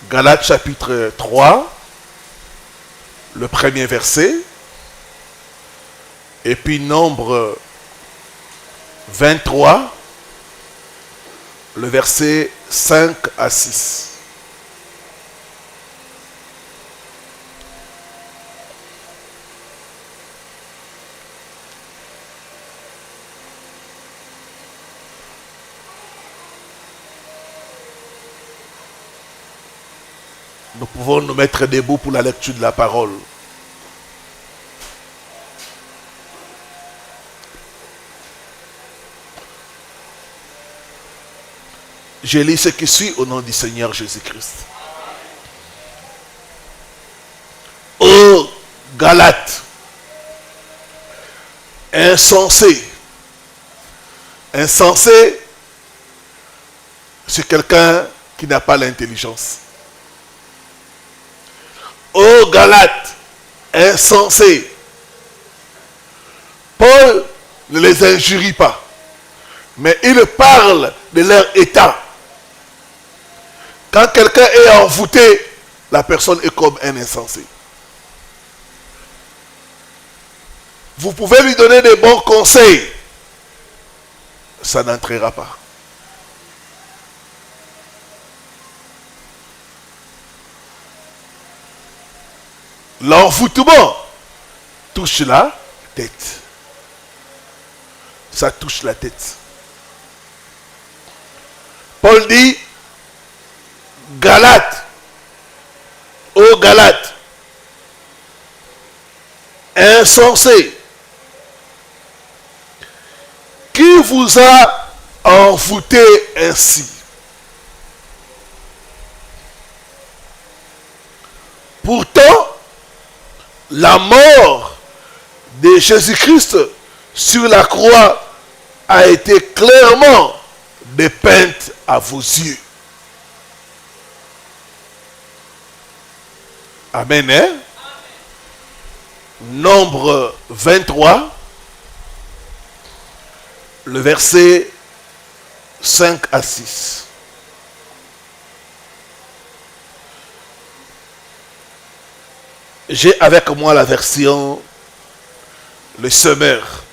Galates chapitre 3, le premier verset. Et puis Nombre 23, le verset 5 à 6. Nous pouvons nous mettre debout pour la lecture de la parole. Je lis ce qui suit au nom du Seigneur Jésus-Christ. Ô Galates, insensé. Insensé, c'est quelqu'un qui n'a pas l'intelligence. Ô Galates, insensés. Paul ne les injurie pas, mais il parle de leur état. Quand quelqu'un est envoûté, la personne est comme un insensé. Vous pouvez lui donner des bons conseils, ça n'entrera pas. L'envoûtement touche la tête. Ça touche la tête. Paul dit, Galates, ô Galates, insensés, qui vous a envoûté ainsi? Pourtant, la mort de Jésus-Christ sur la croix a été clairement dépeinte à vos yeux. Amen. Hein? Nombre 23, le verset 5 à 6. J'ai avec moi la version Le Semeur.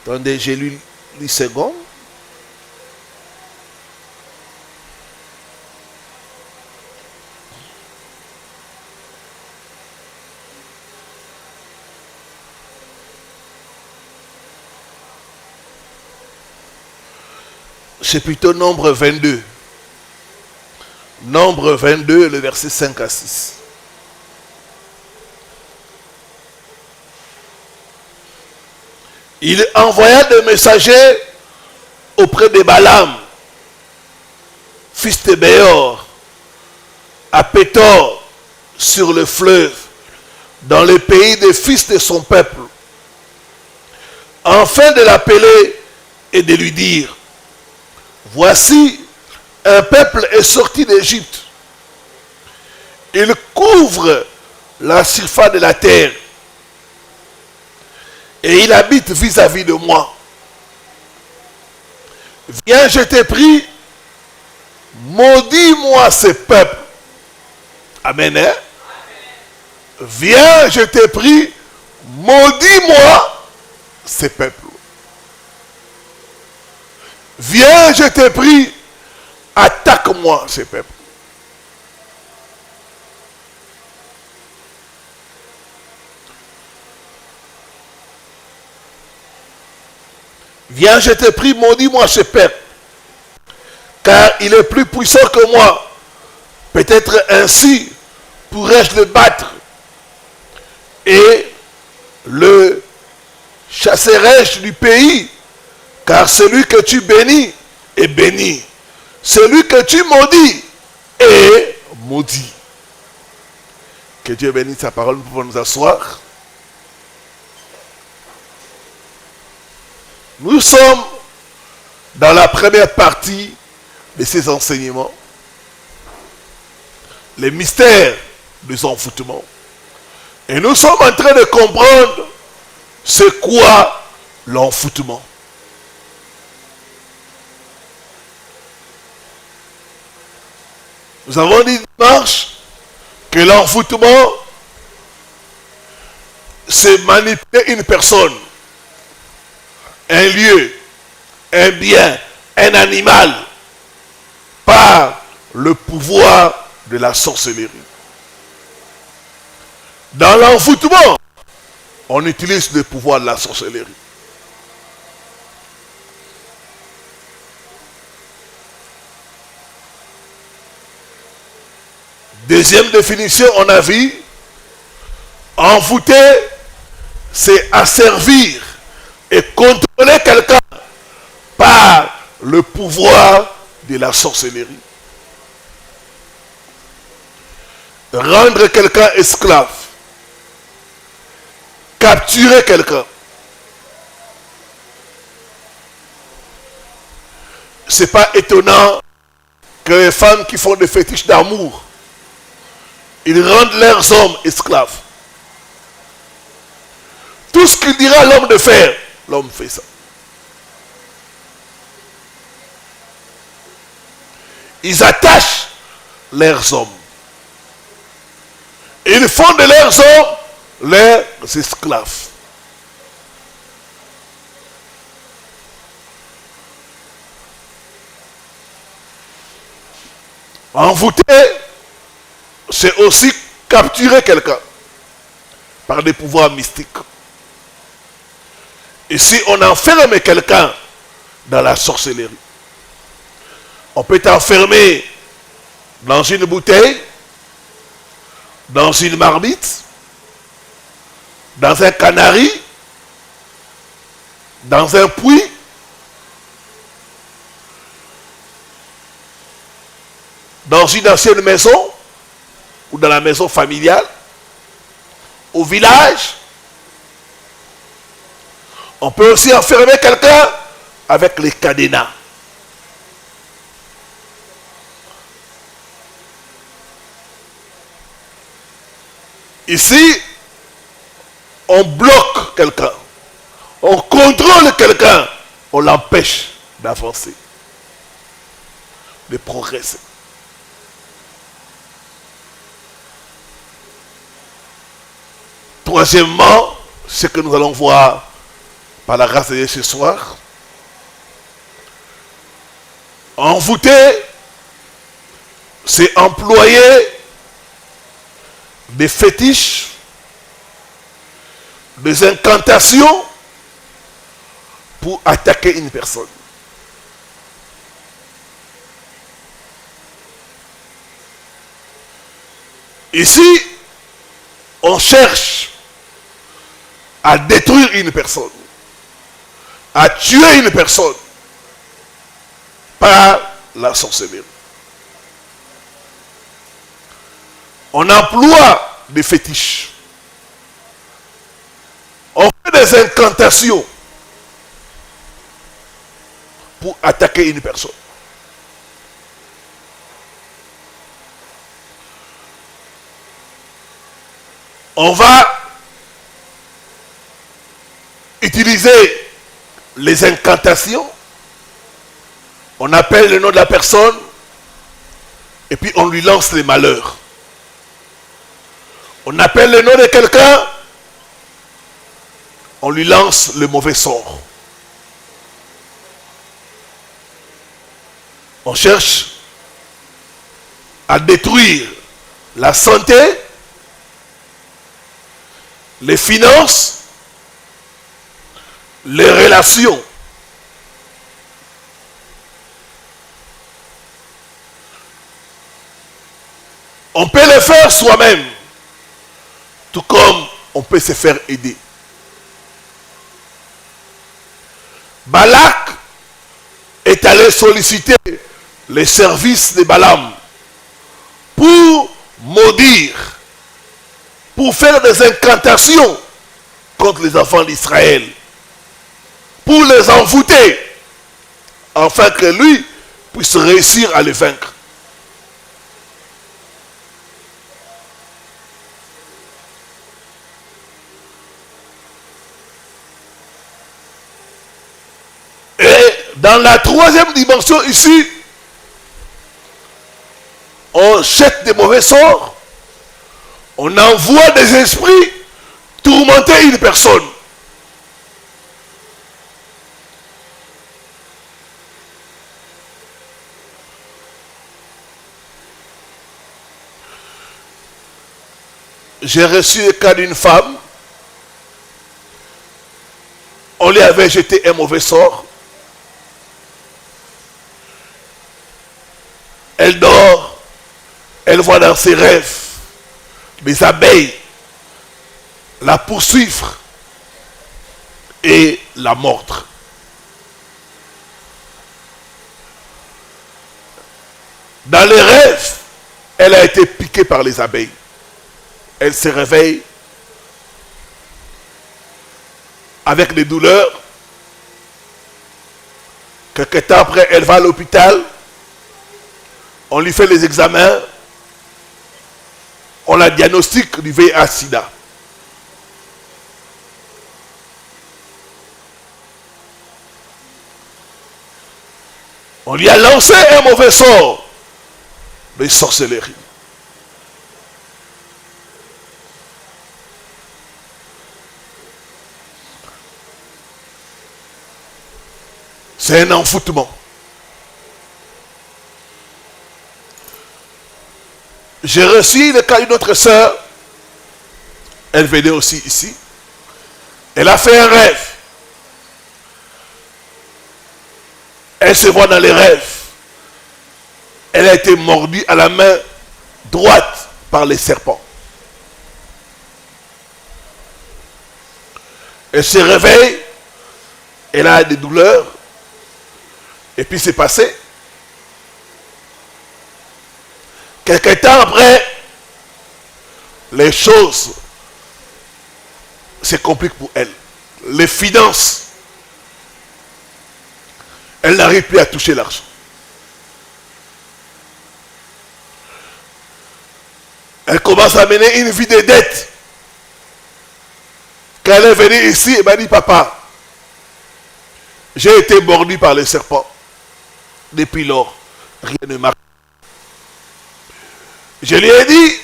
Attendez, j'ai lu le second. C'est plutôt Nombre 22. Nombre 22, le verset 5 à 6. Il envoya des messagers auprès de Balaam, fils de Béor, à Pétor, sur le fleuve, dans le pays des fils de son peuple, afin de l'appeler et de lui dire, voici, un peuple est sorti d'Égypte. Il couvre la surface de la terre. Et il habite vis-à-vis de moi. Viens, je t'ai pris, maudis-moi ce peuple. Amen. Hein? Viens, je t'ai pris, maudis-moi ce peuple. Viens, je t'ai pris, attaque-moi ce peuple. Viens, je te prie, maudis-moi ce peuple, car il est plus puissant que moi. Peut-être ainsi pourrais-je le battre et le chasserai-je du pays, car celui que tu bénis est béni. Celui que tu maudis est maudit. Que Dieu bénisse sa parole, nous pouvons nous asseoir. Nous sommes dans la première partie de ces enseignements. Les mystères des envoûtements. Et nous sommes en train de comprendre c'est quoi l'envoûtement. Nous avons dit dimanche que l'envoûtement, c'est manipuler une personne, un lieu, un bien, un animal, par le pouvoir de la sorcellerie. Dans l'envoûtement, on utilise le pouvoir de la sorcellerie. Deuxième définition, on a vu, envoûter, c'est asservir et contrôler quelqu'un par le pouvoir de la sorcellerie. Rendre quelqu'un esclave. Capturer quelqu'un. C'est pas étonnant que les femmes qui font des fétiches d'amour, ils rendent leurs hommes esclaves. Tout ce qu'il dira l'homme de faire, l'homme fait ça. Ils attachent leurs hommes. Ils font de leurs hommes leurs esclaves. Envoûter, c'est aussi capturer quelqu'un par des pouvoirs mystiques. Et si on enferme quelqu'un dans la sorcellerie, on peut t'enfermer dans une bouteille, dans une marmite, dans un canari, dans un puits, dans une ancienne maison, ou dans la maison familiale, au village. On peut aussi enfermer quelqu'un avec les cadenas. Ici, on bloque quelqu'un, on contrôle quelqu'un, on l'empêche d'avancer, de progresser. Troisièmement, ce que nous allons voir par la grâce de Dieu ce soir, envoûter, c'est employer des fétiches, des incantations pour attaquer une personne. Ici, on cherche à détruire une personne, à tuer une personne par la sorcellerie. On emploie des fétiches. On fait des incantations pour attaquer une personne. On va utiliser les incantations. On appelle le nom de la personne et puis on lui lance les malheurs. On appelle le nom de quelqu'un, on lui lance le mauvais sort. On cherche à détruire la santé, les finances, les relations. On peut le faire soi-même, tout comme on peut se faire aider. Balak est allé solliciter les services de Balaam pour maudire pour faire des incantations contre les enfants d'Israël, pour les envoûter, afin que lui puisse réussir à les vaincre. Et dans la troisième dimension ici, on jette des mauvais sorts, on envoie des esprits tourmenter une personne. J'ai reçu le cas d'une femme, on lui avait jeté un mauvais sort. Elle dort, elle voit dans ses rêves des abeilles la poursuivre et la mordre. Dans les rêves, elle a été piquée par les abeilles. Elle se réveille avec des douleurs. Quelque temps après, elle va à l'hôpital. On lui fait les examens. On la diagnostique du VIH-Sida. On lui a lancé un mauvais sort de sorcellerie. C'est un envoûtement. J'ai reçu le cas d'une autre sœur. Elle venait aussi ici. Elle a fait un rêve. Elle se voit dans les rêves. Elle a été mordue à la main droite par les serpents. Elle se réveille. Elle a des douleurs. Et puis c'est passé. Quelque temps après, les choses se compliquent pour elle. Les finances. Elle n'arrive plus à toucher l'argent. Elle commence à mener une vie de dette. Quand elle est venue ici, elle m'a dit, papa, j'ai été mordu par les serpents. Depuis lors, rien ne marche. Je lui ai dit,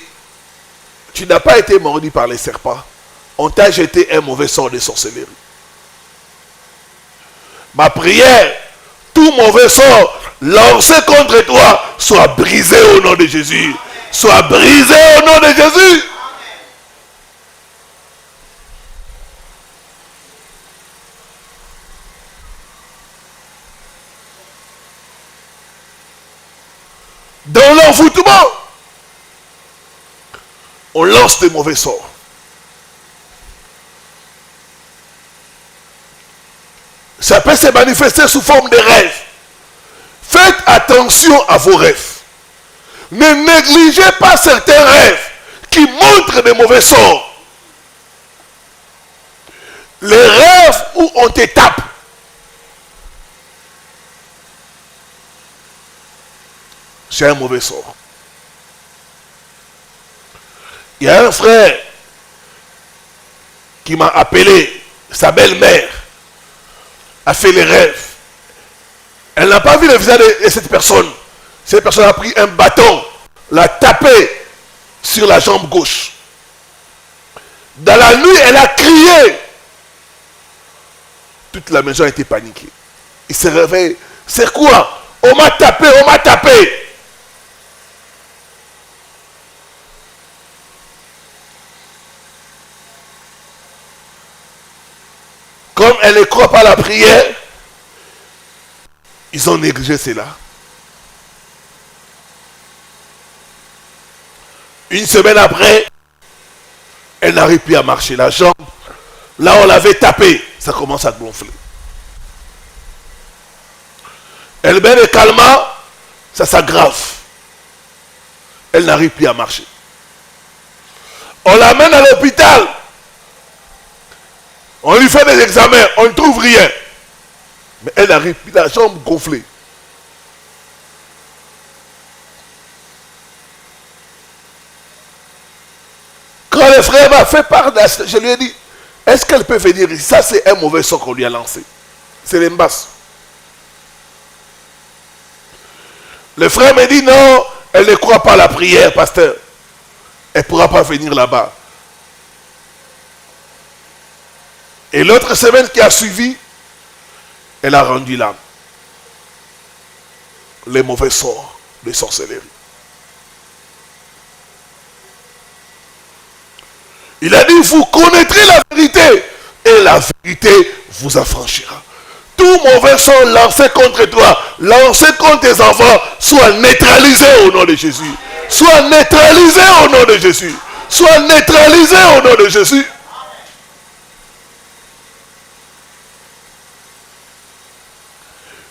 tu n'as pas été mordu par les serpents. On t'a jeté un mauvais sort de sorcellerie. Ma prière, tout mauvais sort lancé contre toi, soit brisé au nom de Jésus. Soit brisé au nom de Jésus. Dans l'envoûtement, on lance des mauvais sorts. Ça peut se manifester sous forme de rêves. Faites attention à vos rêves. Ne négligez pas certains rêves qui montrent des mauvais sorts. Les rêves où on te tape. C'est un mauvais sort. Il y a un frère qui m'a appelé, sa belle-mère a fait les rêves. Elle n'a pas vu le visage de cette personne. Cette personne a pris un bâton, l'a tapé sur la jambe gauche. Dans la nuit, elle a crié. Toute la maison a été paniquée. Il se réveille. C'est quoi? On m'a tapé, on m'a tapé. Comme elle ne croit pas à la prière, ils ont négligé cela. Une semaine après, elle n'arrive plus à marcher. La jambe, là on l'avait tapé, ça commence à gonfler. Elle met le calmant, ça s'aggrave. Elle n'arrive plus à marcher. On On l'amène à l'hôpital. On lui fait des examens, on ne trouve rien. Mais elle arrive, la jambe gonflée. Quand le frère m'a fait part de ça, je lui ai dit, est-ce qu'elle peut venir ici? Ça, c'est un mauvais sort qu'on lui a lancé. C'est l'embasse. Le frère me dit, non, elle ne croit pas à la prière, pasteur. Elle ne pourra pas venir là-bas. Et l'autre semaine qui a suivi, elle a rendu l'âme. Les mauvais sorts de sorcellerie. Il a dit, vous connaîtrez la vérité et la vérité vous affranchira. Tout mauvais sort lancé contre toi, lancé contre tes enfants, soit neutralisé au nom de Jésus. Soit neutralisé au nom de Jésus. Soit neutralisé au nom de Jésus.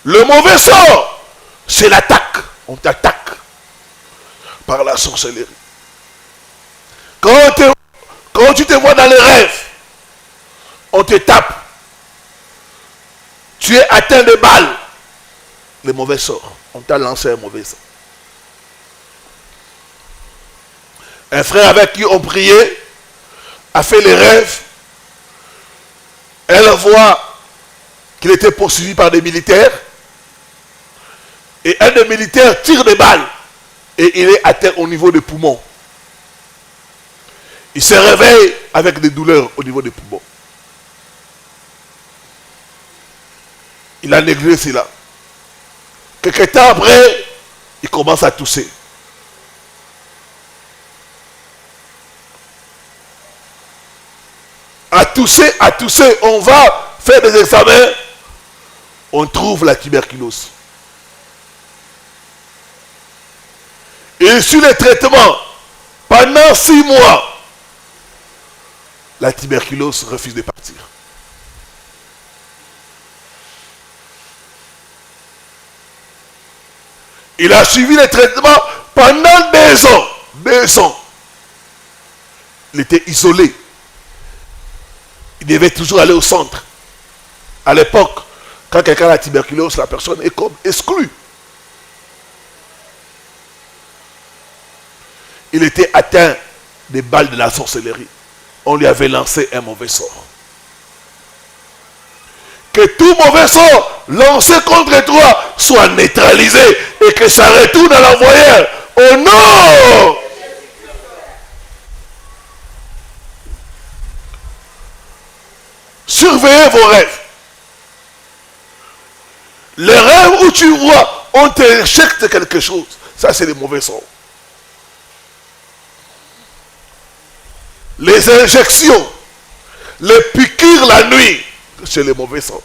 Le mauvais sort, c'est l'attaque. On t'attaque par la sorcellerie. Quand tu te vois dans les rêves, on te tape. Tu es atteint de balles. Le mauvais sort. On t'a lancé un mauvais sort. Un frère avec qui on priait a fait les rêves. Elle voit qu'il était poursuivi par des militaires. Et un des militaires tire des balles. Et il est atteint au niveau des poumons. Il se réveille avec des douleurs au niveau des poumons. Il a négligé cela. Quelques temps après, il commence à tousser. À tousser, on va faire des examens. On trouve la tuberculose. Et sur les traitements, pendant 6 mois, la tuberculose refuse de partir. Il a suivi les traitements pendant 2 ans. 2 ans. Il était isolé. Il devait toujours aller au centre. À l'époque, quand quelqu'un a la tuberculose, la personne est comme exclue. Il était atteint des balles de la sorcellerie. On lui avait lancé un mauvais sort. Que tout mauvais sort lancé contre toi soit neutralisé et que ça retourne à l'envoyeur. Oh non! Surveillez vos rêves. Les rêves où tu vois, on t'injecte quelque chose. Ça, c'est les mauvais sorts. Les injections, les piqûres la nuit, c'est les mauvais sorts.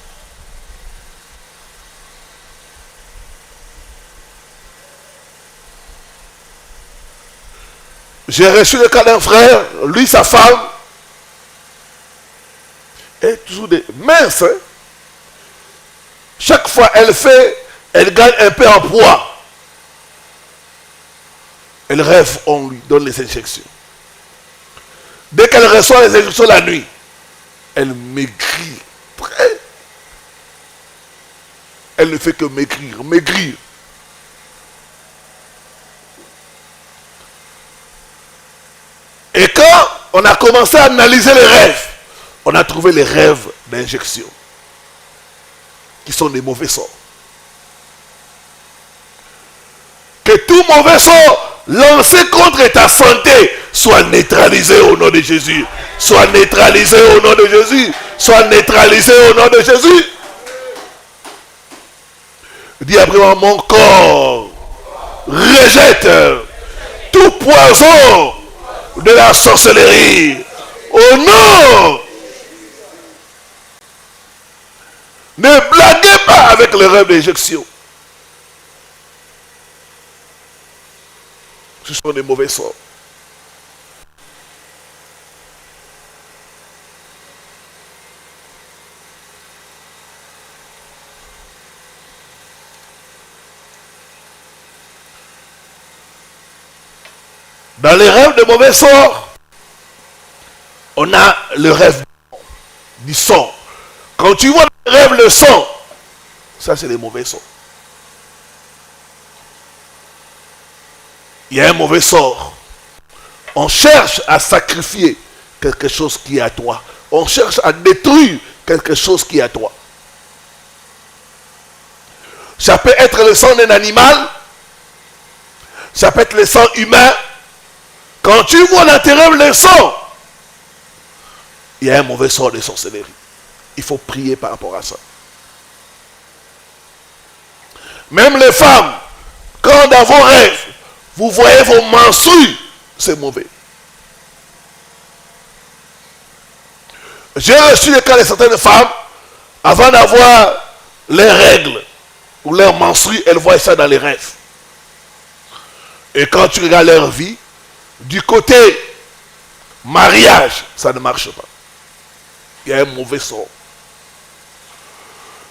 J'ai reçu le cas d'un frère, lui, sa femme, est toujours mince. Hein? Chaque fois elle gagne un peu en poids. Elle rêve, on lui donne les injections. Dès qu'elle reçoit les injections la nuit, elle maigrit. Elle ne fait que maigrir. Et quand on a commencé à analyser les rêves, on a trouvé les rêves d'injection, qui sont des mauvais sorts. Que tout mauvais sort lancé contre ta santé soit neutralisé au nom de Jésus. Soit neutralisé au nom de Jésus. Soit neutralisé au nom de Jésus. Dis après moi, mon corps rejette tout poison de la sorcellerie. Au nom. Ne blaguez pas avec le rêve d'injection. Ce sont des mauvais sorts. Dans les rêves de mauvais sorts, on a le rêve du sang. Quand tu vois le rêve, le sang, ça c'est les mauvais sorts. Il y a un mauvais sort. On cherche à sacrifier quelque chose qui est à toi. On cherche à détruire quelque chose qui est à toi. Ça peut être le sang d'un animal. Ça peut être le sang humain. Quand tu vois dans tes rêves le sang, il y a un mauvais sort de sorcellerie. Il faut prier par rapport à ça. Même les femmes, quand dans vos rêves, vous voyez vos menstrues, c'est mauvais. J'ai reçu le cas de certaines femmes, avant d'avoir les règles ou leurs menstrues, elles voient ça dans les rêves. Et quand tu regardes leur vie, du côté mariage, ça ne marche pas. Il y a un mauvais sort.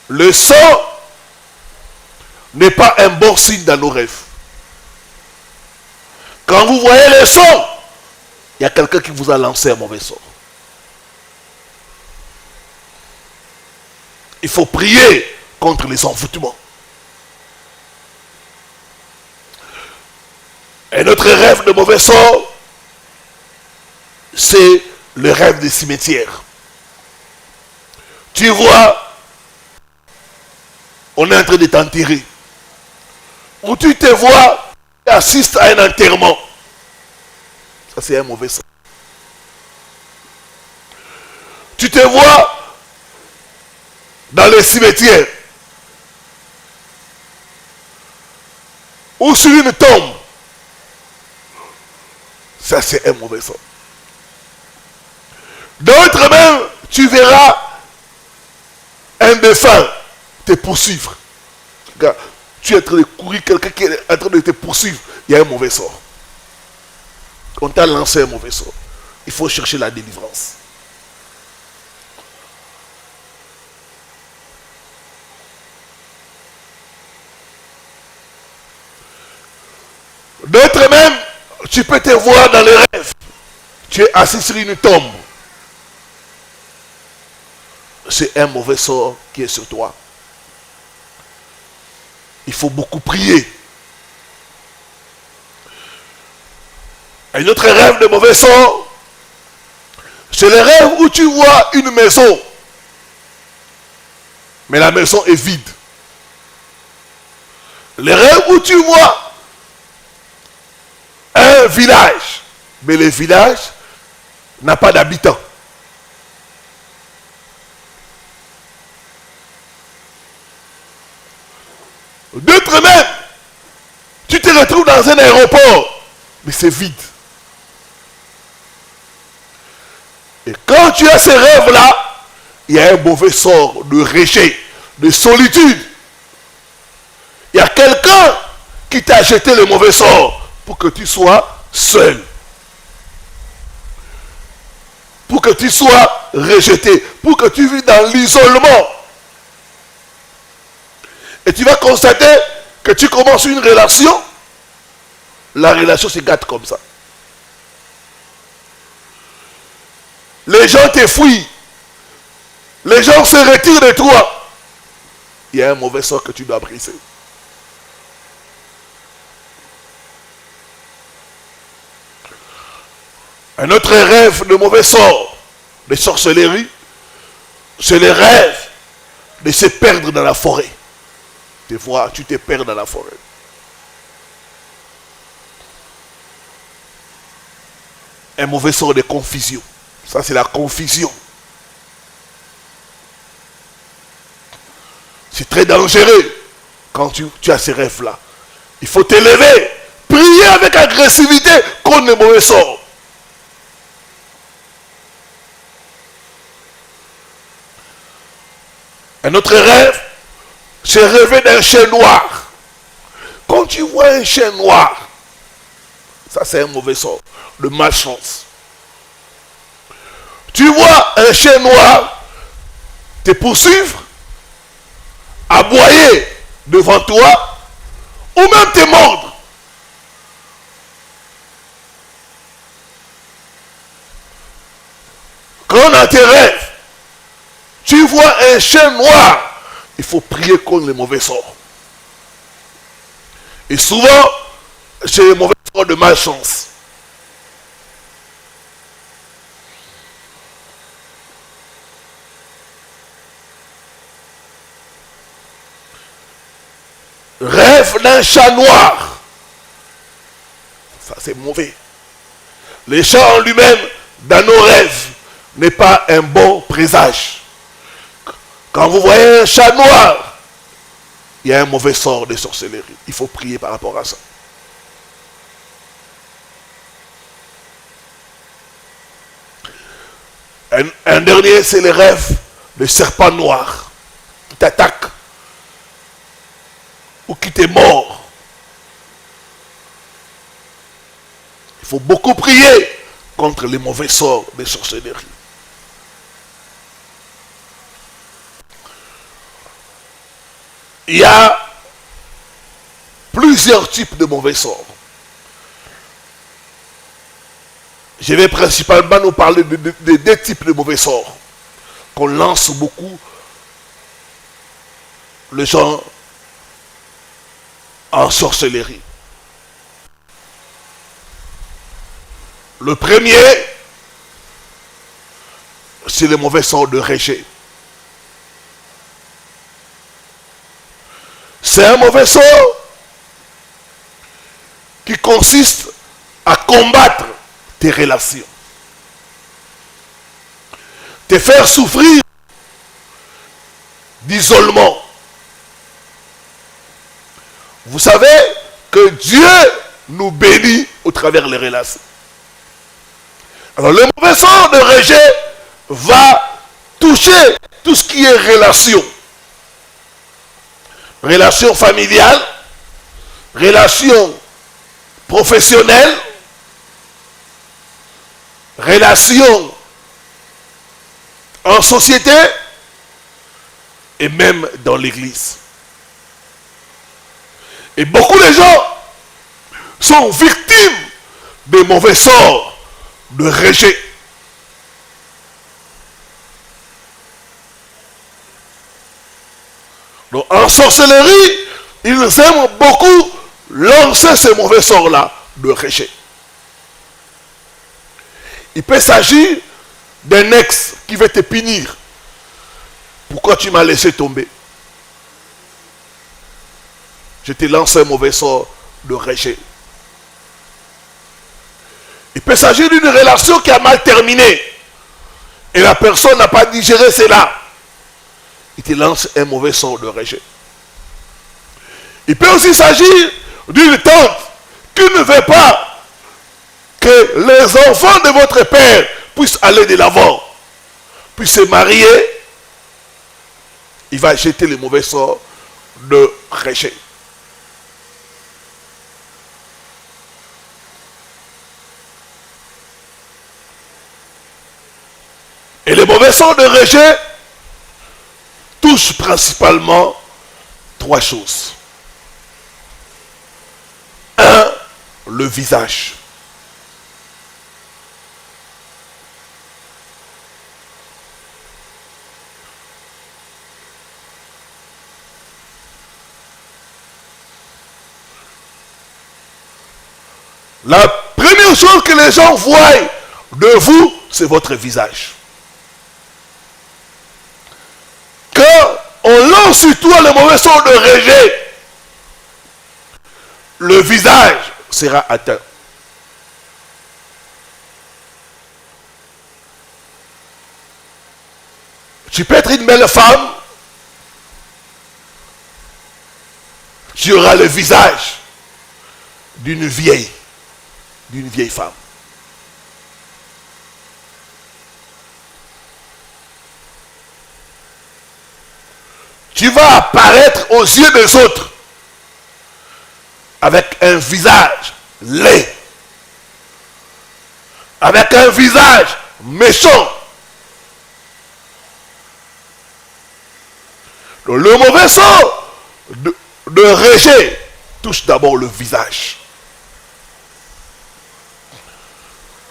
Le sang n'est pas un bon signe dans nos rêves. Quand vous voyez le sang, il y a quelqu'un qui vous a lancé un mauvais sort. Il faut prier contre les envoûtements. Et notre rêve de mauvais sort, c'est le rêve des cimetières. Tu vois, on est en train de t'enterrer. Ou tu te vois, tu assistes à un enterrement. Ça, c'est un mauvais sort. Tu te vois dans les cimetières ou sur une tombe. Ça, c'est un mauvais sort. D'autres même, tu verras un défunt te poursuivre. Regarde, tu es en train de courir, quelqu'un qui est en train de te poursuivre. Il y a un mauvais sort. On t'a lancé un mauvais sort. Il faut chercher la délivrance. D'autres même, tu peux te voir dans les rêves. Tu es assis sur une tombe. C'est un mauvais sort qui est sur toi. Il faut beaucoup prier. Un autre rêve de mauvais sort, c'est le rêve où tu vois une maison, mais la maison est vide. Le rêve où tu vois un village, mais le village n'a pas d'habitants. D'autres même, tu te retrouves dans un aéroport, mais c'est vide. Et quand tu as ces rêves-là, il y a un mauvais sort de rejet, de solitude. Il y a quelqu'un qui t'a jeté le mauvais sort pour que tu sois seul. Pour que tu sois rejeté. Pour que tu vives dans l'isolement. Et tu vas constater que tu commences une relation. La relation se gâte comme ça. Les gens te fuient. Les gens se retirent de toi. Il y a un mauvais sort que tu dois briser. Un autre rêve de mauvais sort, de sorcellerie, c'est le rêve de se perdre dans la forêt. Tu vois, tu te perds dans la forêt. Un mauvais sort de confusion. Ça, c'est la confusion. C'est très dangereux quand tu as ces rêves-là. Il faut te lever, prier avec agressivité contre les mauvais sorts. Un autre rêve, c'est rêver d'un chien noir. Quand tu vois un chien noir, ça c'est un mauvais sort, de malchance. Tu vois un chien noir te poursuivre, aboyer devant toi, ou même te mordre. Quand dans tes rêves, tu vois un chien noir, il faut prier contre les mauvais sorts. Et souvent, c'est les mauvais sorts de malchance. Rêve d'un chat noir. Ça, c'est mauvais. Le chat en lui-même, dans nos rêves, n'est pas un bon présage. Quand vous voyez un chat noir, il y a un mauvais sort de sorcellerie. Il faut prier par rapport à ça. Un dernier, c'est le rêve de serpent noir qui t'attaque ou qui t'est mort. Il faut beaucoup prier contre les mauvais sorts des sorcelleries. Il y a plusieurs types de mauvais sorts. Je vais principalement nous parler de deux types de mauvais sorts qu'on lance beaucoup les gens en sorcellerie. Le premier, c'est le mauvais sort de rejet. C'est un mauvais sort qui consiste à combattre tes relations, te faire souffrir d'isolement. Vous savez que Dieu nous bénit au travers des relations. Alors le mauvais sort de rejet va toucher tout ce qui est relation. Relation familiale, relation professionnelle, relation en société et même dans l'église. Et beaucoup de gens sont victimes des mauvais sorts de rejet. Donc en sorcellerie, ils aiment beaucoup lancer ces mauvais sorts-là de rejet. Il peut s'agir d'un ex qui veut te punir. Pourquoi tu m'as laissé tomber? Je te lance un mauvais sort de rejet. Il peut s'agir d'une relation qui a mal terminé. Et la personne n'a pas digéré cela. Il te lance un mauvais sort de rejet. Il peut aussi s'agir d'une tante qui ne veut pas que les enfants de votre père puissent aller de l'avant, puissent se marier. Il va jeter le mauvais sort de rejet. Et le mauvais sort de rejet touche principalement trois choses. Un, le visage. La première chose que les gens voient de vous, c'est votre visage. Quand on lance sur toi le mauvais sort de rejet, le visage sera atteint. Tu peux être une belle femme, tu auras le visage d'une vieille femme. Tu vas apparaître aux yeux des autres avec un visage laid, avec un visage méchant. Donc, le mauvais sort de rejet touche d'abord le visage.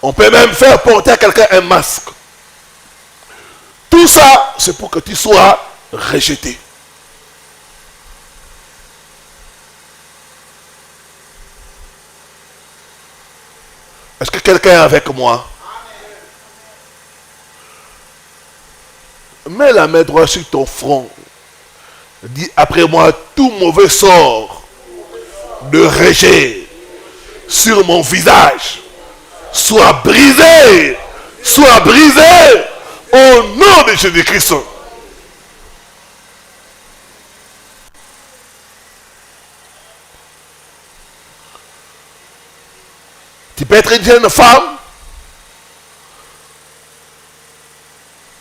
On peut même faire porter à quelqu'un un masque Tout ça, c'est pour que tu sois rejeté. Est-ce que quelqu'un est avec moi? Mets la main droite sur ton front. Dis après moi, tout mauvais sort de rejet sur mon visage soit brisé au nom de Jésus-Christ. Tu peux être une jeune femme,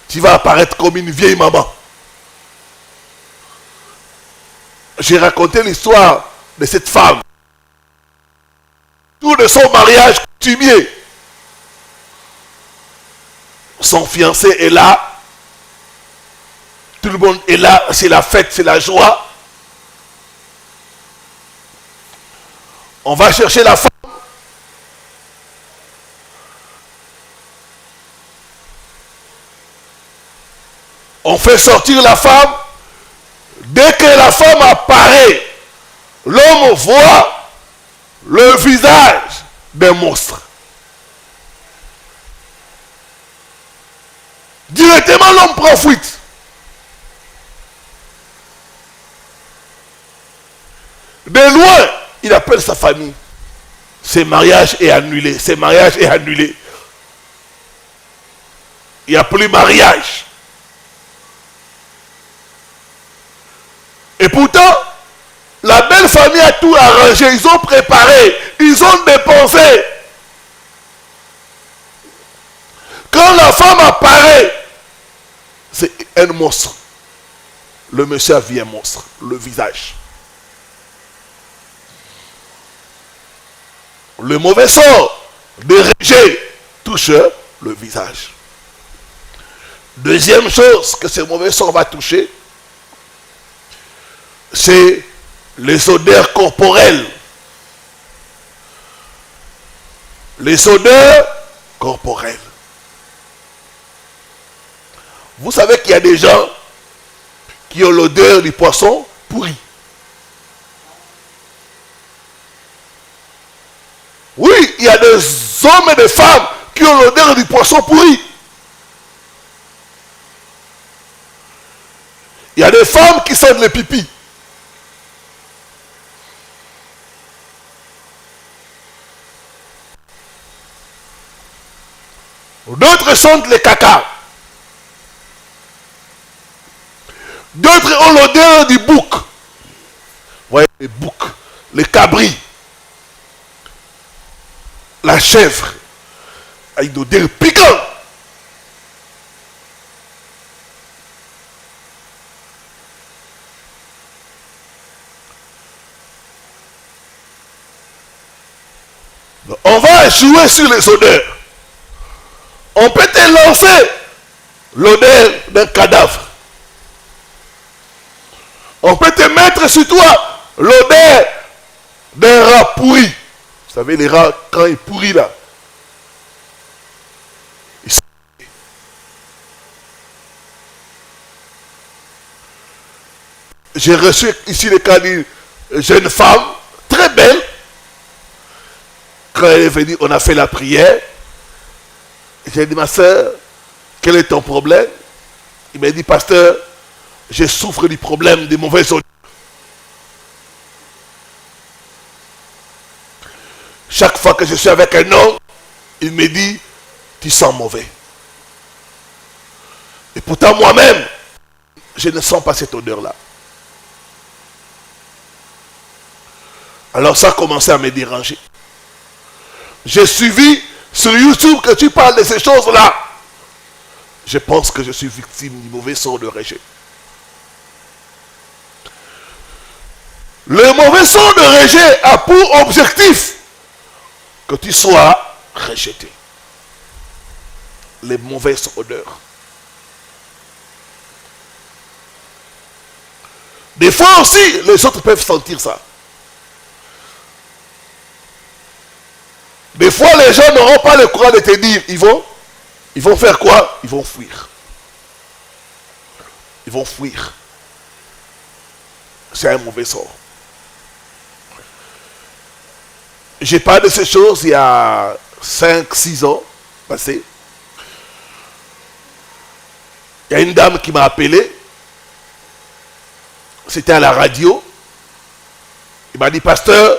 tu vas apparaître comme une vieille maman. J'ai raconté l'histoire de cette femme. Tout de son mariage coutumier. Son fiancé est là. Tout le monde est là. C'est la fête, c'est la joie. On va chercher la femme. On fait sortir la femme. Dès que la femme apparaît, l'homme voit le visage d'un monstre. Directement, l'homme prend fuite. De loin, il appelle sa famille. Ce mariage est annulé. Ce mariage est annulé. Il n'y a plus mariage. Et pourtant, la belle famille a tout arrangé. Ils ont préparé. Ils ont dépensé. Quand la femme apparaît, c'est un monstre. Le monsieur a vu un monstre. Le visage. Le mauvais sort de rejet touche le visage. Deuxième chose que ce mauvais sort va toucher, c'est les odeurs corporelles. Les odeurs corporelles. Vous savez qu'il y a des gens qui ont l'odeur du poisson pourri. Oui, il y a des hommes et des femmes qui ont l'odeur du poisson pourri. Il y a des femmes qui sentent le pipi. D'autres sentent le caca. D'autres ont l'odeur du bouc. Vous voyez, les boucs, les cabris, la chèvre, a une odeur piquante. On va jouer sur les odeurs. On peut te lancer l'odeur d'un cadavre. On peut te mettre sur toi l'odeur d'un rat pourri. Vous savez, les rats, quand ils pourrissent là, ils sont... J'ai reçu ici le cas d'une jeune femme, très belle. Quand elle est venue, on a fait la prière. J'ai dit, ma soeur, quel est ton problème? Il m'a dit, pasteur, je souffre du problème des mauvaises odeurs. Chaque fois que je suis avec un homme, il me dit, tu sens mauvais. Et pourtant, moi-même, je ne sens pas cette odeur-là. Alors ça a commencé à me déranger. J'ai suivi sur YouTube que tu parles de ces choses-là. Je pense que je suis victime du mauvais sort de rejet. Le mauvais sort de rejet a pour objectif que tu sois rejeté. Les mauvaises odeurs. Des fois aussi, les autres peuvent sentir ça. Des fois, les gens n'auront pas le courage de te dire, ils vont faire quoi? Ils vont fuir. ils vont fuir. C'est un mauvais sort. J'ai parlé de ces choses il y a 5-6 ans passés. Il y a une dame qui m'a appelé. C'était à la radio. Il m'a dit, pasteur,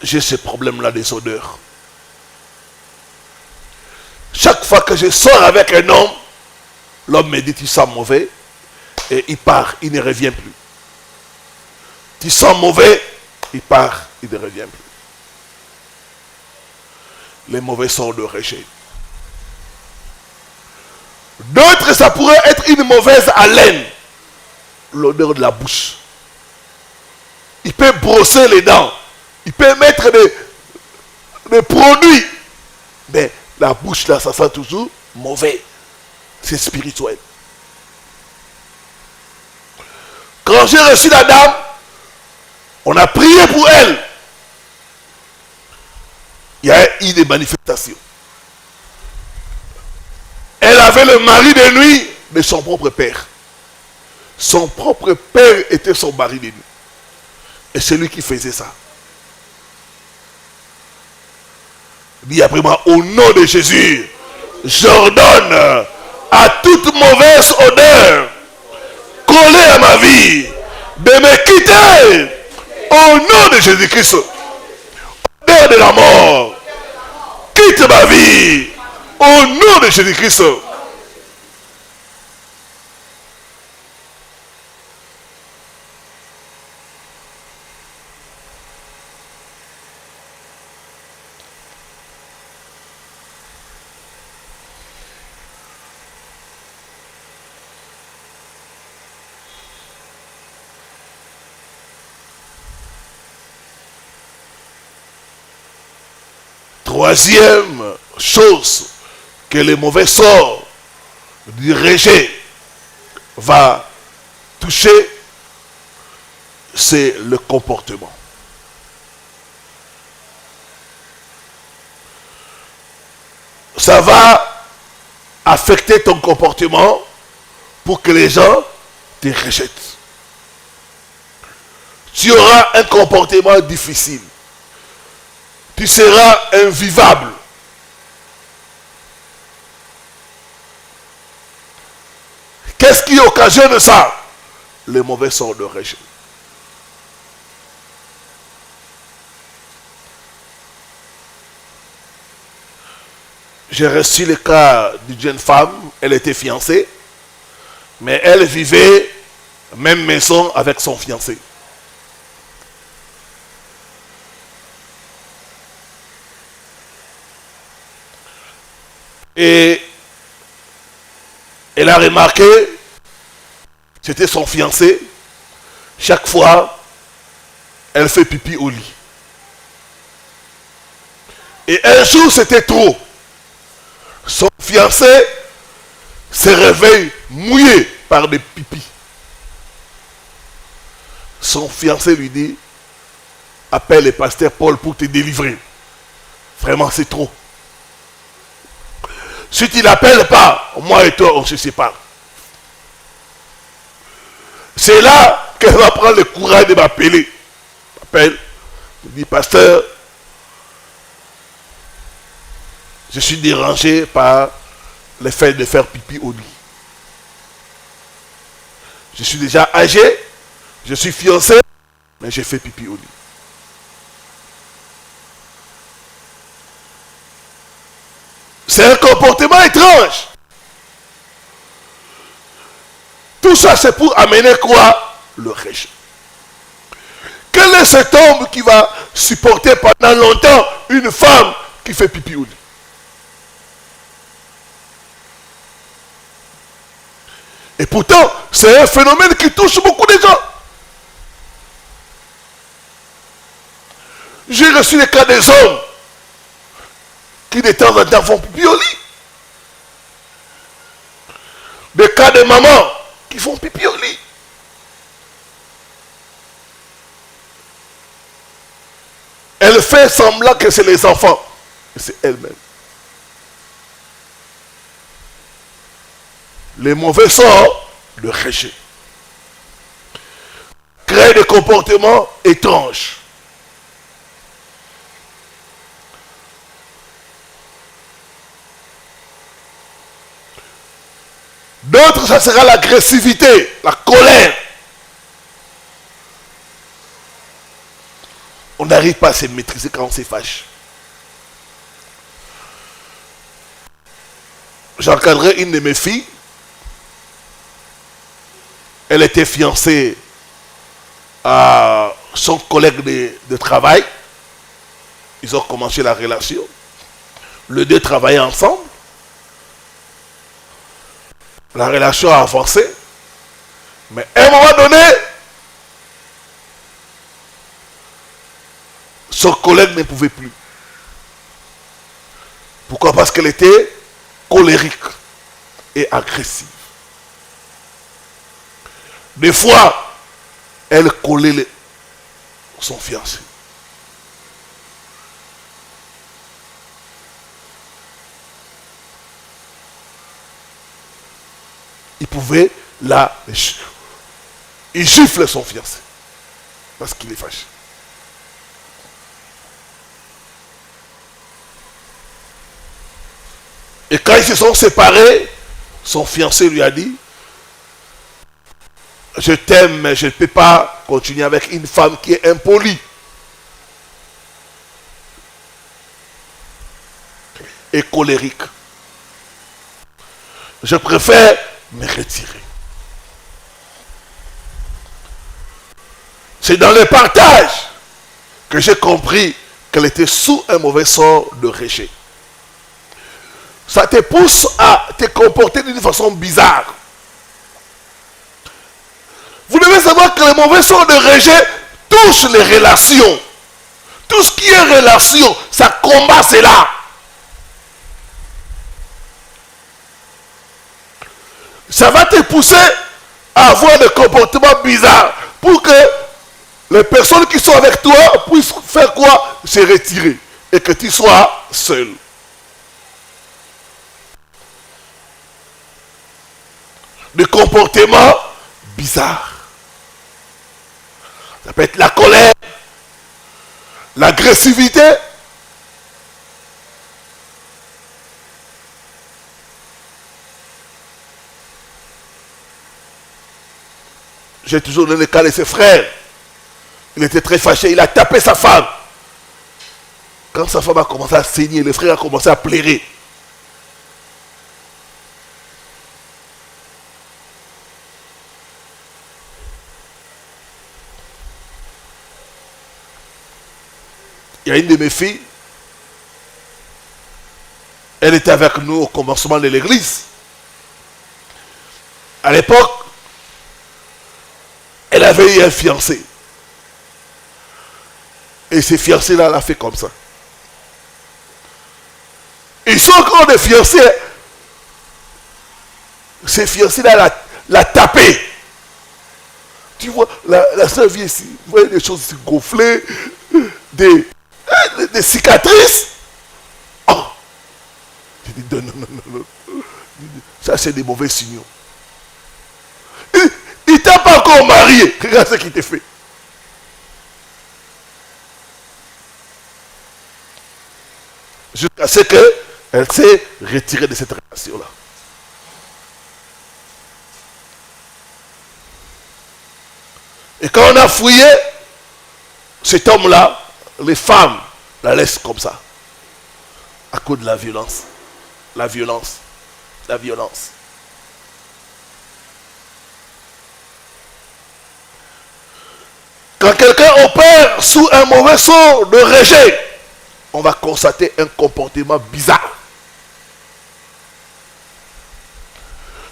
j'ai ce problème-là des odeurs. Chaque fois que je sors avec un homme, l'homme me dit, tu sens mauvais, et il part, il ne revient plus. Tu sens mauvais, il part, il ne revient plus. Les mauvais sorts de rejet. D'autres, ça pourrait être une mauvaise haleine. L'odeur de la bouche. Il peut brosser les dents. Il peut mettre des produits. Mais la bouche là, ça sent toujours mauvais. C'est spirituel. Quand j'ai reçu la dame, on a prié pour elle. Il y a eu des manifestations. Elle avait le mari de nuit de son propre père. Son propre père était son mari de nuit. Et c'est lui qui faisait ça. Dis après moi, au nom de Jésus, j'ordonne à toute mauvaise odeur collée à ma vie de me quitter au nom de Jésus-Christ. Odeur de la mort, quitte ma vie au nom de Jésus-Christ. Troisième chose que le mauvais sort du rejet va toucher, c'est le comportement. Ça va affecter ton comportement pour que les gens te rejettent. Tu auras un comportement difficile. Tu seras invivable. Qu'est-ce qui occasionne ça? Le mauvais sort de rejet. J'ai reçu le cas d'une jeune femme. Elle était fiancée, mais elle vivait même maison avec son fiancé. Et elle a remarqué, c'était son fiancé, chaque fois, elle fait pipi au lit. Et un jour, c'était trop. Son fiancé se réveille mouillé par des pipis. Son fiancé lui dit, appelle le pasteur Paul pour te délivrer. Vraiment, c'est trop. Si tu ne l'appelles pas, moi et toi, on se sépare. C'est là qu'elle va prendre le courage de m'appeler. M'appelle, me dit, pasteur, je suis dérangé par le fait de faire pipi au lit. Je suis déjà âgé, je suis fiancé, mais j'ai fait pipi au lit. C'est un comportement étrange. Tout ça, c'est pour amener quoi? Le rejet. Quel est cet homme qui va supporter pendant longtemps une femme qui fait pipi au lit? Et pourtant, c'est un phénomène qui touche beaucoup de gens. J'ai reçu les cas des hommes qui de temps en temps font pipi au lit. Des cas de mamans qui font pipi au lit. Elle fait semblant que c'est les enfants. Et c'est elle-même. Les mauvais sorts de rejet. Créer des comportements étranges. D'autres, ça sera l'agressivité, la colère. On n'arrive pas à se maîtriser quand on se fâche. J'encadrais une de mes filles. Elle était fiancée à son collègue de travail. Ils ont commencé la relation. Les deux travaillaient ensemble. La relation a avancé. Mais à un moment donné, son collègue ne pouvait plus. Pourquoi? Parce qu'elle était colérique et agressive. Des fois, elle collait son fiancé. Il pouvait il gifle son fiancé parce qu'il est fâché. Et quand ils se sont séparés, son fiancé lui a dit: je t'aime, mais je ne peux pas continuer avec une femme qui est impolie et colérique. Je préfère me retirer. C'est dans le partage que j'ai compris qu'elle était sous un mauvais sort de rejet. Ça te pousse à te comporter d'une façon bizarre. Vous devez savoir que le mauvais sort de rejet touche les relations. Tout ce qui est relation, ça combat cela. Ça va te pousser à avoir des comportements bizarres pour que les personnes qui sont avec toi puissent faire quoi? Se retirer et que tu sois seul. Des comportements bizarres. Ça peut être la colère, l'agressivité. J'ai toujours donné le cas de ses frères. Il était très fâché, il a tapé sa femme. Quand sa femme a commencé à saigner, le frère a commencé à pleurer. Il y a une de mes filles, elle était avec nous au commencement de l'église. À l'époque, elle avait eu un fiancé. Et ce fiancé-là l'a fait comme ça. Ils sont encore des fiancés. Ce fiancé-là l'a tapé. Tu vois, la soeur vient ici. Vous voyez des choses ici gonflées, des cicatrices. Oh. Je dis non. Ça, c'est des mauvais signaux. Il t'a pas encore marié. Regarde ce qu'il t'a fait. Jusqu'à ce qu'elle s'est retirée de cette relation-là. Et quand on a fouillé, cet homme-là, les femmes la laissent comme ça. À cause de la violence. La violence. La violence. Quand quelqu'un opère sous un mauvais sort de rejet, on va constater un comportement bizarre.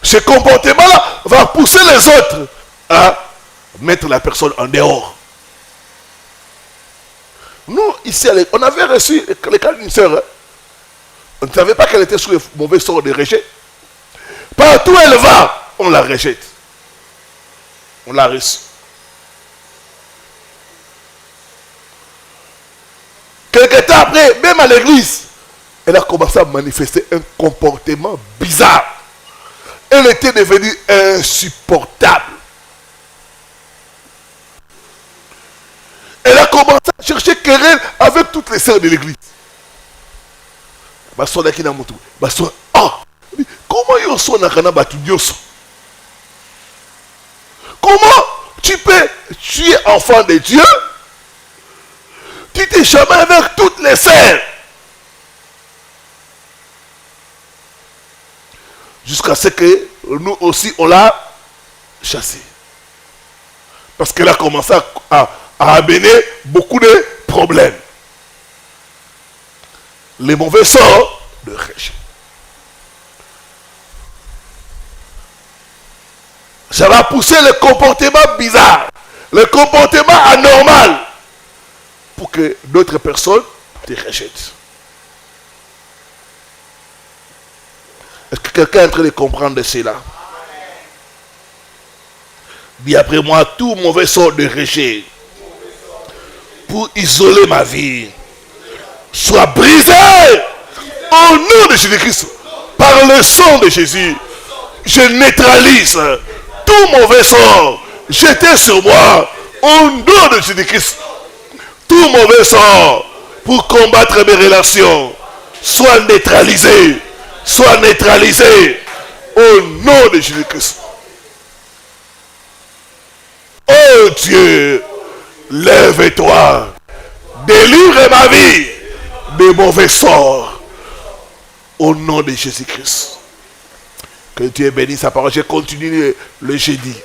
Ce comportement-là va pousser les autres à mettre la personne en dehors. Nous, ici, on avait reçu le cas d'une sœur. On ne savait pas qu'elle était sous le mauvais sort de rejet. Partout où elle va, on la rejette. On l'a reçue. Quelque temps après, même à l'église, elle a commencé à manifester un comportement bizarre. elle était devenue insupportable. Elle a commencé à chercher querelle avec toutes les sœurs de l'église. Comment tu es enfant de Dieu? Tu t'es jamais avec toutes les sœurs. Jusqu'à ce que nous aussi on l'a chassée. Parce qu'elle a commencé à amener beaucoup de problèmes. Les mauvais sorts de rejet. Ça va pousser le comportement bizarre, le comportement anormal, pour que d'autres personnes te rejettent. Est-ce que quelqu'un est en train de comprendre cela? Dis après moi, tout mauvais sort de rejet pour isoler ma vie soit brisé au nom de Jésus-Christ par le sang de Jésus. Je neutralise tout mauvais sort jeté sur moi au nom de Jésus-Christ. Tout mauvais sort pour combattre mes relations soit neutralisé au nom de Jésus-Christ. Oh Dieu, lève-toi, délivre ma vie des mauvais sorts au nom de Jésus-Christ. Que Dieu bénisse sa parole. Je continue le jeudi.